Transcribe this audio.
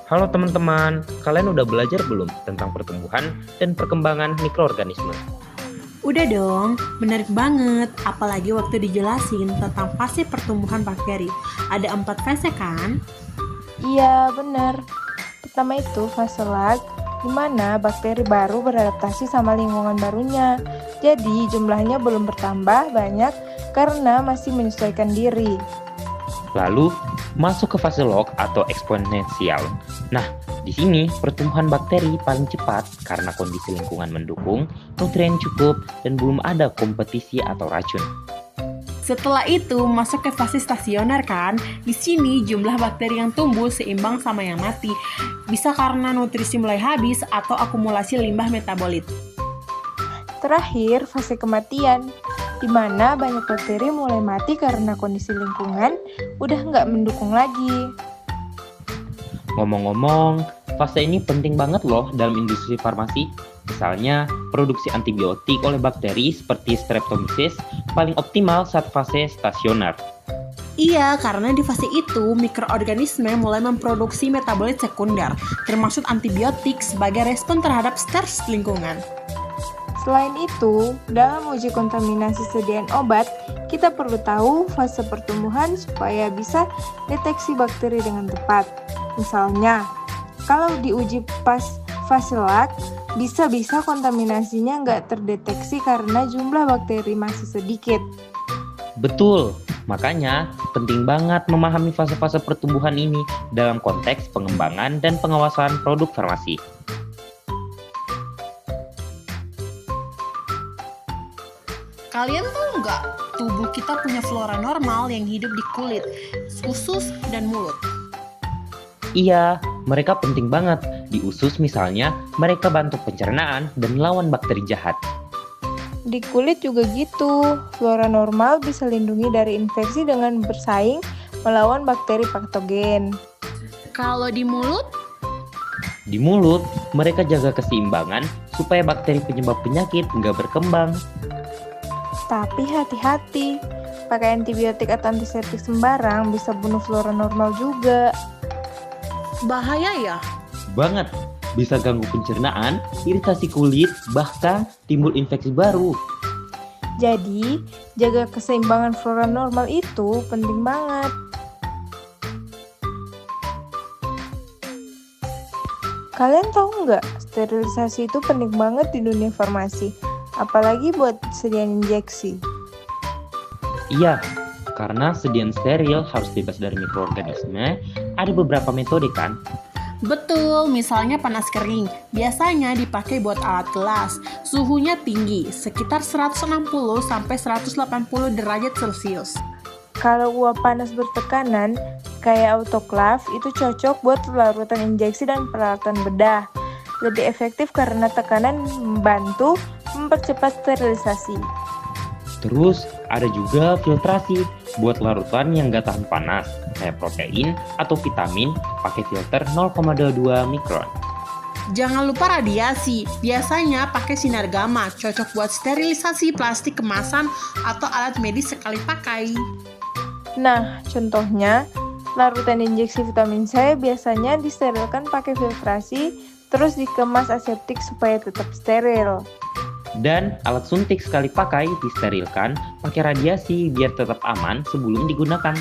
Halo teman-teman, kalian udah belajar belum tentang pertumbuhan dan perkembangan mikroorganisme? Udah dong, menarik banget. Apalagi waktu dijelasin tentang fase pertumbuhan bakteri. Ada 4 fase kan? Iya, benar. Pertama itu fase lag, di mana bakteri baru beradaptasi sama lingkungan barunya. Jadi, jumlahnya belum bertambah banyak karena masih menyesuaikan diri. Lalu, masuk ke fase log atau eksponensial. Nah, di sini pertumbuhan bakteri paling cepat karena kondisi lingkungan mendukung, nutrien cukup, dan belum ada kompetisi atau racun. Setelah itu masuk ke fase stasioner kan? Di sini jumlah bakteri yang tumbuh seimbang sama yang mati. Bisa karena nutrisi mulai habis atau akumulasi limbah metabolit. Terakhir, fase kematian, di mana banyak bakteri mulai mati karena kondisi lingkungan udah nggak mendukung lagi. Ngomong-ngomong, fase ini penting banget loh dalam industri farmasi. Misalnya, produksi antibiotik oleh bakteri seperti Streptomyces paling optimal saat fase stasioner. Iya, karena di fase itu mikroorganisme mulai memproduksi metabolit sekunder, termasuk antibiotik sebagai respon terhadap stres lingkungan. Selain itu, dalam uji kontaminasi sediaan obat, kita perlu tahu fase pertumbuhan supaya bisa deteksi bakteri dengan tepat. Misalnya, kalau diuji pas fase lag, bisa-bisa kontaminasinya nggak terdeteksi karena jumlah bakteri masih sedikit. Betul, makanya penting banget memahami fase-fase pertumbuhan ini dalam konteks pengembangan dan pengawasan produk farmasi. Kalian tahu nggak, tubuh kita punya flora normal yang hidup di kulit, usus, dan mulut. Iya, mereka penting banget. Di usus misalnya, mereka bantu pencernaan dan lawan bakteri jahat. Di kulit juga gitu, flora normal bisa lindungi dari infeksi dengan bersaing melawan bakteri patogen. Kalau di mulut, Di mulut, mereka jaga keseimbangan supaya bakteri penyebab penyakit nggak berkembang. Tapi hati-hati, pakai antibiotik atau antiseptik sembarang bisa bunuh flora normal juga. bahaya ya? Banget, bisa ganggu pencernaan, iritasi kulit, bahkan timbul infeksi baru. Jadi, jaga keseimbangan flora normal itu penting banget. Kalian tahu nggak, sterilisasi itu penting banget di dunia farmasi, apalagi buat sediaan injeksi. Iya, karena sediaan steril harus bebas dari mikroorganisme, ada beberapa metode kan? Betul, misalnya panas kering. Biasanya dipakai buat alat kelas. Suhunya tinggi, sekitar 160 sampai 180 derajat Celcius. Kalau uap panas bertekanan, kayak autoclave, itu cocok buat larutan injeksi dan peralatan bedah. Lebih efektif karena tekanan membantu mempercepat sterilisasi. Terus ada juga filtrasi buat larutan yang nggak tahan panas, kayak protein atau vitamin pakai filter 0,22 mikron. Jangan lupa radiasi. Biasanya pakai sinar gamma, cocok buat sterilisasi plastik kemasan atau alat medis sekali pakai. Nah, contohnya, larutan injeksi vitamin C biasanya disterilkan pakai filtrasi, terus dikemas aseptik supaya tetap steril. Dan alat suntik sekali pakai disterilkan pakai radiasi biar tetap aman sebelum digunakan.